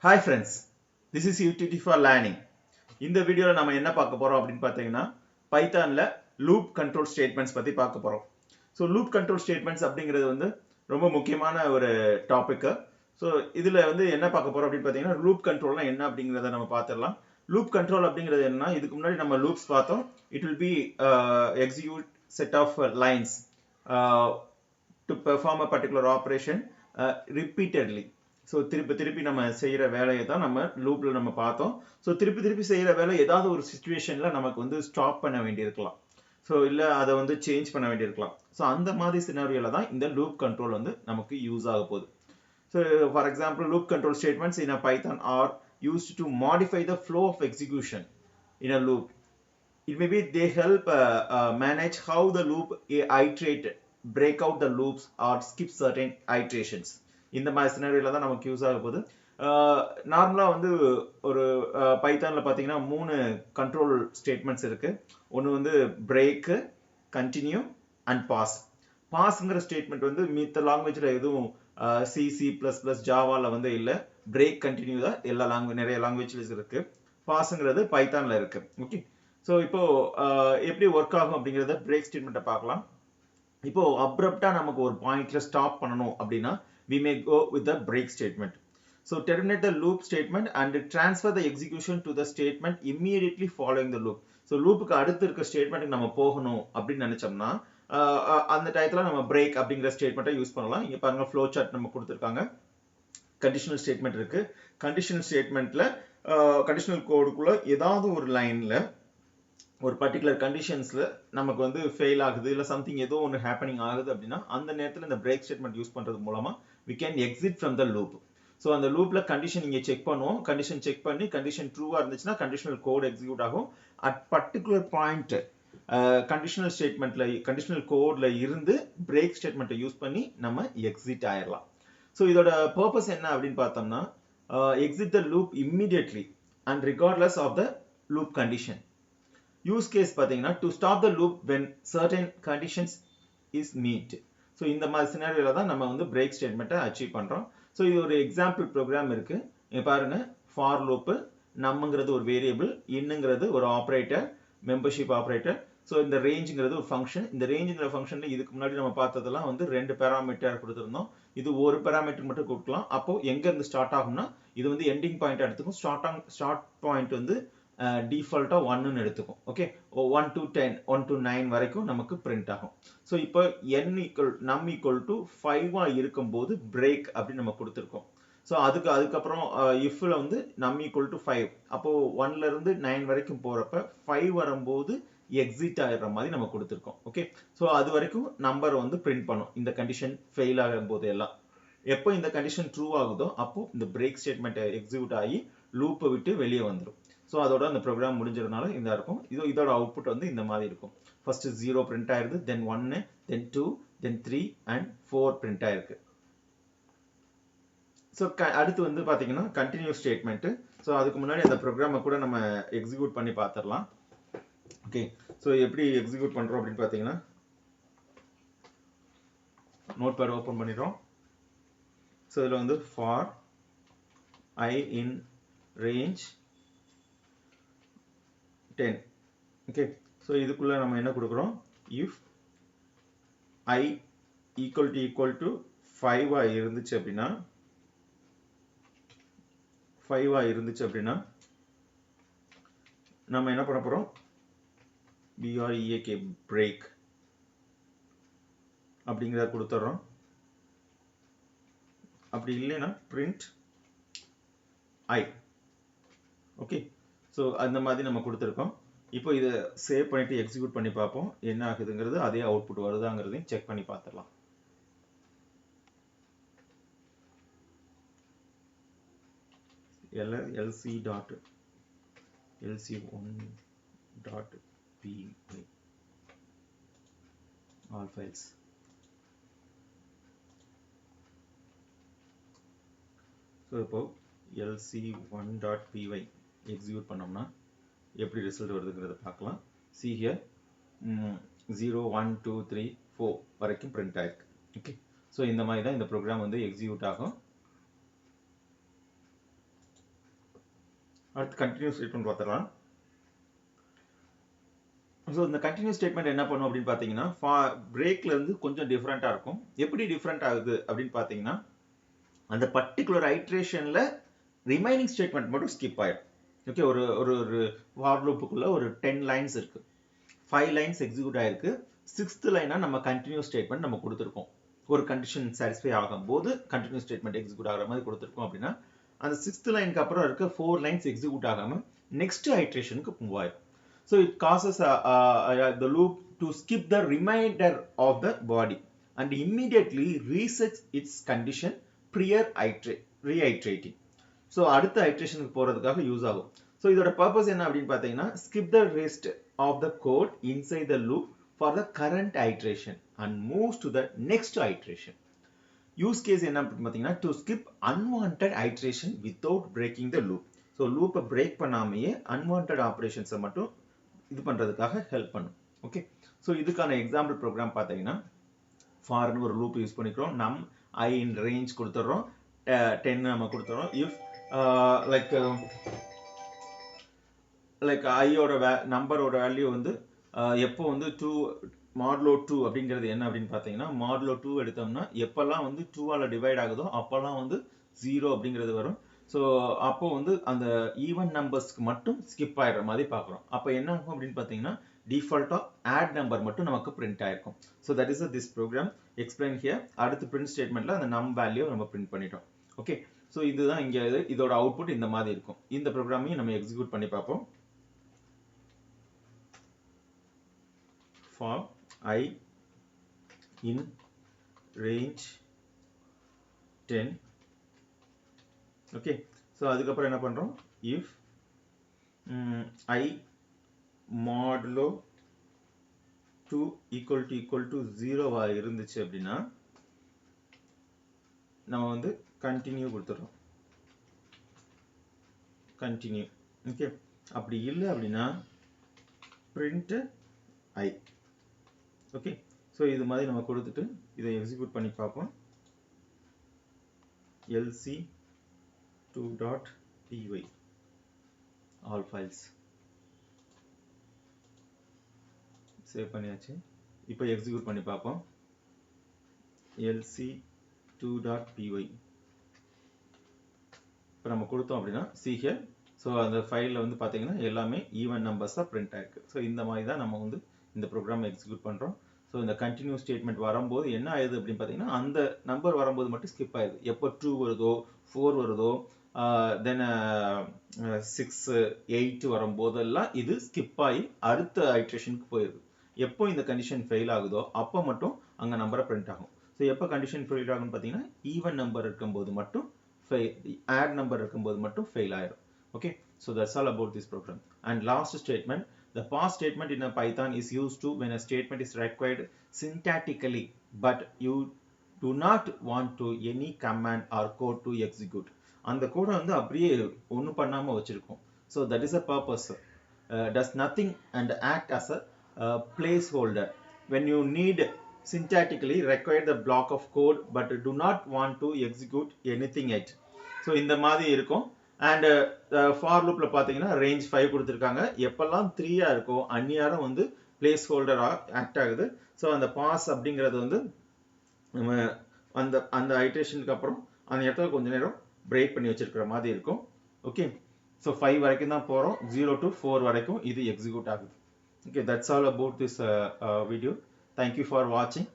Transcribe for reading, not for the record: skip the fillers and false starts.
Hi friends, this is UTT for Learning. இந்த வீடியோவில் நம்ம என்ன பார்க்க போறோம் அப்படின்னு பார்த்தீங்கன்னா பைத்தான்ல லூப் கண்ட்ரோல் ஸ்டேட்மெண்ட்ஸ் பற்றி பார்க்க போறோம். ஸோ லூப் கண்ட்ரோல் ஸ்டேட்மெண்ட்ஸ் அப்படிங்கிறது வந்து ரொம்ப முக்கியமான ஒரு டாபிக். ஸோ இதில் வந்து என்ன பார்க்க போறோம் அப்படின்னு பார்த்தீங்கன்னா லூப் கண்ட்ரோல்னா என்ன அப்படிங்கிறத நம்ம பார்த்துடலாம். லூப் கண்ட்ரோல் அப்படிங்கிறது என்னன்னா இதுக்கு முன்னாடி நம்ம லூப்ஸ் பார்த்தோம். It will be execute set of lines to perform a particular operation repeatedly. So திருப்பி நம்ம செய்கிற வேலையை தான் நம்ம லூப்பில் நம்ம பார்த்தோம். ஸோ திருப்பி செய்கிற வேலை ஏதாவது ஒரு சுச்சுவேஷனில் நமக்கு வந்து ஸ்டாப் பண்ண வேண்டியிருக்கலாம். ஸோ இல்லை அதை வந்து சேஞ்ச் பண்ண வேண்டியிருக்கலாம். ஸோ அந்த மாதிரி சினாரியோவில் தான் இந்த லூப் கண்ட்ரோல் வந்து நமக்கு யூஸ் ஆக போகுது. So for example loop control statements in a Python are used to modify the flow of execution in a loop. It may be they help manage how the loop iterate, break out the loops or skip certain iterations. இந்த மாதிரி சினாரியோல தான் நமக்கு use ஆக போகுது. நார்மலாக வந்து ஒரு பைத்தானில் பார்த்தீங்கன்னா 3 கண்ட்ரோல் ஸ்டேட்மெண்ட்ஸ் இருக்கு. ஒன்று வந்து பிரேக்கு, கண்டினியூ அண்ட் பாஸ். பாஸ்ங்கிற ஸ்டேட்மெண்ட் வந்து மித்த லாங்குவேஜில் எதுவும் C++, ஜாவாவில் வந்து இல்லை. பிரேக், கண்டினியூ தான் எல்லா நிறைய லாங்குவேஜ்ல இருக்கு. பாஸ்ங்கிறது பைத்தானில் இருக்கு. ஓகே, ஸோ இப்போ எப்படி ஒர்க் ஆகும் அப்படிங்கிறத பிரேக் ஸ்டேட்மெண்ட்டை பார்க்கலாம். இப்போ அப்ரப்டா நமக்கு ஒரு பாயிண்ட்ல ஸ்டாப் பண்ணணும் அப்படின்னா we may go with the break statement. So terminate the loop statement and transfer the execution to the statement immediately following the loop. So loopக்கு அடுத்து இருக்க ஸ்டேட்மெண்ட்டுக்கு நம்ம போகணும் அப்படின்னு நினைச்சோம்னா அந்த டயத்துல நம்ம பிரேக் அப்படிங்கிற ஸ்டேட்மெண்ட்டை யூஸ் பண்ணலாம். இங்க பாருங்க ஃப்ளோ சார்ட் நம்ம கொடுத்துருக்காங்க. கண்டிஷனல் ஸ்டேட்மெண்ட் இருக்கு. கண்டிஷனல் ஸ்டேட்மெண்ட்ல கண்டிஷனல் கோடுக்குள்ள ஏதாவது ஒரு லைன்ல ஒரு பர்டிகுலர் கண்டிஷன்ஸ்ல நமக்கு வந்து ஃபெயில் ஆகுது இல்லை சம்திங் ஏதோ ஒன்று ஹேப்பனிங் ஆகுது அப்படின்னா அந்த நேரத்தில் இந்த பிரேக் ஸ்டேட்மெண்ட் யூஸ் பண்றது மூலமா we can exit from the loop. So அந்த லூப்ல கண்டிஷன் இங்கே செக் பண்ணுவோம். கண்டிஷன் செக் பண்ணி கண்டிஷன் ட்ரூவா இருந்துச்சுன்னா கண்டிஷனல் கோட் எக்ஸிக்யூட் ஆகும். அட் பர்டிகுலர் பாயிண்ட் கண்டிஷனல் ஸ்டேட்மெண்ட்ல கண்டிஷனல் கோட்ல இருந்து பிரேக் ஸ்டேட்மெண்ட்டை யூஸ் பண்ணி நம்ம எக்ஸிட் ஆயிடலாம். ஸோ இதோட பர்பஸ் என்ன அப்படின்னு பார்த்தோம்னா exit the loop immediately and regardless of the loop condition. Use case பார்த்தீங்கன்னா to stop the loop when certain conditions is meet. So இந்த மாதிரி சினாரியோல தான் நம்ம வந்து பிரேக் ஸ்டேட்மெண்ட்டை அச்சீவ் பண்ணுறோம். ஸோ இது ஒரு எக்ஸாம்பிள் ப்ரோக்ராம் இருக்கு. இங்கே பாருங்க, ஃபார் லூப்பு, நம்மங்கிறது ஒரு வேரியபிள், இன்னுங்கிறது ஒரு ஆப்ரேட்டர், மெம்பர்ஷிப் ஆப்ரேட்டர். ஸோ இந்த ரேஞ்சுங்கிறது ஒரு ஃபங்க்ஷன். இந்த ரேஞ்சுங்கிற ஃபங்க்ஷன்ல இதுக்கு முன்னாடி நம்ம பார்த்ததெல்லாம் வந்து 2 பேராமீட்டர் கொடுத்துருந்தோம். இது ஒரு பேராமீட்டர் மட்டும் கொடுக்கலாம். அப்போ எங்க இருந்து ஸ்டார்ட் ஆகும்னா இது வந்து எண்டிங் பாயிண்ட் எடுத்துக்கும். ஸ்டார்ட் பாயிண்ட் வந்து டிஃபால்ட்டா 1ன்னு எடுத்துக்கும். ஓகே, 1 to 10, 1 to 9 வரைக்கும் நமக்கு பிரிண்ட் ஆகும். ஸோ இப்போ num equal to 5 இருக்கும்போது பிரேக் அப்படின்னு நம்ம கொடுத்துருக்கோம். ஸோ அதுக்கப்புறம் இஃப்ல வந்து num equal to 5, அப்போ 1ல இருந்து 9 வரைக்கும் போறப்ப 5 வரும்போது எக்ஸிட் ஆகிற மாதிரி நம்ம கொடுத்துருக்கோம். ஓகே, ஸோ அது வரைக்கும் நம்பர் வந்து பிரிண்ட் பண்ணும் இந்த கண்டிஷன் ஃபெயில் ஆகும் போது எல்லாம். எப்போ இந்த கண்டிஷன் ட்ரூ ஆகுதோ அப்போ இந்த பிரேக் ஸ்டேட்மெண்ட் எக்ஸிக்யூட் ஆகி லூப்பை விட்டு வெளியே வந்துடும். ஸோ அதோட அந்த ப்ரோக்ராம் முடிஞ்சதுனால இந்த இருக்கும். இதோட அவுட்புட் வந்து இந்த மாதிரி இருக்கும். ஃபர்ஸ்ட் 0 பிரிண்ட் ஆயிருது, தென் 1, தென் 2, தென் 3 அண்ட் 4 பிரிண்ட் ஆயிருக்கு. ஸோ அடுத்து வந்து பார்த்தீங்கன்னா கண்டினியூ ஸ்டேட்மெண்ட். ஸோ அதுக்கு முன்னாடி அந்த ப்ரோக்ராமை கூட நம்ம எக்ஸிக்யூட் பண்ணி பார்த்துடலாம். ஓகே, ஸோ எப்படி எக்ஸிக்யூட் பண்றோம் அப்படின்னு பார்த்தீங்கன்னா நோட் பேட் ஓப்பன் பண்ணிடுறோம். ஸோ இதில் வந்து for I in range 10. Okay, so இதுக்குள்ள நம்ம என்ன கொடுக்குறோம், இஃப் I equal to 5 இருந்துச்சு அப்படின்னா 5 இருந்துச்சு அப்படின்னா நம்ம என்ன பண்ண போறோம், break அப்படிங்கிறத கொடுத்துறோம். அப்படி இல்லைன்னா print I. ஓகே, ஸோ அந்த மாதிரி நம்ம கொடுத்துருக்கோம். இப்போ இதை சேவ் பண்ணிட்டு எக்ஸிக்யூட் பண்ணி பார்ப்போம் என்ன ஆகுதுங்கிறது. அதே அவுட்புட் வருதாங்கிறதையும் செக் பண்ணி பார்த்துடலாம். lc1.py all files. ஸோ இப்போ lc1.py எக்ஸிக்யூட் பண்ணோம்னா எப்படி ரிசல்ட் வருதுங்கிறத பார்க்கலாம். see here 0, 1, 2, 3, 4 வரைக்கும் பிரிண்ட் ஆயிருக்கு. ஓகே, ஸோ இந்த மாதிரி தான் இந்த ப்ரோக்ராம் வந்து எக்ஸிக்யூட் ஆகும். அடுத்து கண்டினியூஸ் ஸ்டேட்மெண்ட் பார்த்துடலாம். ஸோ இந்த கண்டினியூஸ் ஸ்டேட்மெண்ட் என்ன பண்ணும் அப்படின்னு பார்த்தீங்கன்னா பிரேக்ல இருந்து கொஞ்சம் டிஃப்ரெண்ட்டாக இருக்கும். எப்படி டிஃப்ரெண்ட் ஆகுது அப்படின்னு பார்த்தீங்கன்னா அந்த பர்டிகுலர் ஐட்ரேஷனில் ரிமைனிங் ஸ்டேட்மெண்ட் மட்டும் ஸ்கிப் ஆயிடும். ஓகே, ஒரு ஒரு ஒரு ஃபார் லூப்புக்குள்ள ஒரு 10 லைன்ஸ் இருக்கு, 5 லைன்ஸ் எக்ஸிக்யூட் ஆயிருக்கு. 6th லைனா நம்ம கண்டினியூஸ் ஸ்டேட்மெண்ட் நம்ம கொடுத்துருக்கோம். ஒரு கண்டிஷன் சாட்டிஸ்ஃபை ஆகும் போது கண்டினியூஸ் ஸ்டேட்மெண்ட் எக்ஸிக்யூட் ஆகிற மாதிரி கொடுத்துருக்கோம். அப்படின்னா அந்த 6th லைனுக்கு அப்புறம் இருக்க 4 லைன்ஸ் எக்ஸிக்யூட் ஆகாம நெக்ஸ்ட் ஐட்ரேஷனுக்கு மூவ் ஆயிடும். So it causes the loop to skip the remainder of the body and immediately resets its condition prior reiterating. So அடுத்த ஐட்ரேஷனுக்கு போறதுக்காக யூஸ் ஆகும். ஸோ இதோட பர்பஸ் என்ன அப்படின்னு பார்த்தீங்கன்னா skip the rest of the code inside the loop for the current iteration and moves to the next iteration. Use case என்ன அப்படின்னு பார்த்தீங்கன்னா to skip unwanted iteration without breaking the loop. So லூப்பை break பண்ணாமையே unwanted ஆப்ரேஷன்ஸை மட்டும் இது பண்றதுக்காக help பண்ணும். Okay, so இதுக்கான example program பார்த்தீங்கன்னா ஃபார்னு ஒரு லூப் யூஸ் பண்ணிக்கிறோம். நம் ஐ இன் ரேஞ்ச் கொடுத்துட்றோம், 10 நம்ம கொடுத்துறோம். இஃப் லைக் ஐயோட நம்பரோட வேல்யூ வந்து எப்போ வந்து 2 மாடுலோ 2 அப்படிங்கிறது என்ன அப்படின்னு பார்த்தீங்கன்னா மாடுலோ 2 எடுத்தோம்னா எப்பெல்லாம் வந்து 2ஆல் டிவைட் ஆகுதோ அப்போல்லாம் வந்து 0 அப்படிங்கிறது வரும். ஸோ அப்போ வந்து அந்த ஈவன் நம்பர்ஸ்க்கு மட்டும் ஸ்கிப் ஆகிடுற மாதிரி பார்க்குறோம். அப்போ என்ன ஆகும் அப்படின்னு பார்த்தீங்கன்னா டிஃபால்ட்டாக ஆட் நம்பர் மட்டும் நமக்கு பிரிண்ட் ஆயிருக்கும். So that is this program explain here. அடுத்து பிரிண்ட் ஸ்டேட்மெண்ட்டில் அந்த நம் வேல்யூ நம்ம பிரிண்ட் பண்ணிட்டோம். ஓகே, ஸோ இதுதான் இங்கே இதோட அவுட்புட் இந்த மாதிரி இருக்கும். இந்த ப்ரோக்ராமையும் நம்ம எக்ஸிக்யூட் பண்ணி பார்ப்போம். For I in range 10. Okay, so அதுக்கப்புறம் என்ன பண்ணுறோம், if I modulo 2 equal to 0 இருந்துச்சு அப்படின்னா நம்ம வந்து கண்டினியூ கொடுத்துறோம். கண்டினியூ. ஓகே, அப்படி இல்லை அப்படின்னா பிரிண்ட் I. ஓகே, ஸோ இது மாதிரி நம்ம கொடுத்துட்டு இதை எக்ஸிக்யூட் பண்ணி பார்ப்போம். lc2.py ஆல் ஃபைல்ஸ் சேவ் பண்ணியாச்சு. இப்போ எக்ஸிக்யூட் பண்ணி பார்ப்போம். lc2.py இப்போ நம்ம கொடுத்தோம் அப்படின்னா see here. ஸோ அந்த ஃபைலில் வந்து பார்த்தீங்கன்னா எல்லாமே ஈவன் நம்பர்ஸ் தான் பிரிண்ட் ஆயிருக்கு. ஸோ இந்த மாதிரி தான் நம்ம வந்து இந்த ப்ரோக்ராம் எக்ஸிக்யூட் பண்ணுறோம். ஸோ இந்த கண்டினியூ ஸ்டேட்மெண்ட் வரும்போது என்ன ஆயிடுது அப்படின்னு பார்த்தீங்கன்னா அந்த நம்பர் வரும்போது மட்டும் ஸ்கிப் ஆயிடுது. எப்போ 2 வருதோ 4 வருதோ தென் 6 8 வரும்போதெல்லாம் இது ஸ்கிப் ஆகி அடுத்த ஐட்ரேஷனுக்கு போயிடுது. எப்போ இந்த கண்டிஷன் ஃபெயில் ஆகுதோ அப்போ மட்டும் அங்கே நம்பரை பிரிண்ட் ஆகும். ஸோ எப்போ கண்டிஷன் ஃபெயில் ஆகும்னு பார்த்தீங்கன்னா ஈவன் நம்பர் இருக்கும்போது மட்டும் ஆட் நம்பர் இருக்கும்போது மட்டும் ஃபெயில் ஆயிடும். Okay, so that's all about this program. And last statement, the pause statement in a Python is used to when a statement is required syntactically but you do not want to any command or code to execute. அந்த கோடை வந்து அப்படியே ஒன்றும் பண்ணாமல் வச்சிருக்கோம். So that is a purpose. Does nothing and act as a placeholder. When you need syntactically require the block of code but do not want to execute anything yet. So இந்த மாதிரி இருக்கும். அண்ட் ஃபார் லூப்ல பார்த்தீங்கன்னா range 5 கொடுத்துருக்காங்க. எப்பெல்லாம் 3 இருக்கோ அந்நியாரம் வந்து place ஹோல்டராக act ஆகுது. So அந்த பாஸ் அப்படிங்கிறது வந்து நம்ம அந்த ஐட்ரேஷனுக்கு அப்புறம் அந்த இடத்துல கொஞ்ச நேரம் பிரேக் பண்ணி வச்சிருக்கிற மாதிரி இருக்கும். ஓகே, ஸோ 5 வரைக்கும் தான் போகிறோம். 0 to 4 வரைக்கும் இது எக்ஸிக்யூட் ஆகுது. Okay, that's all about this video. Thank you for வாட்சிங்.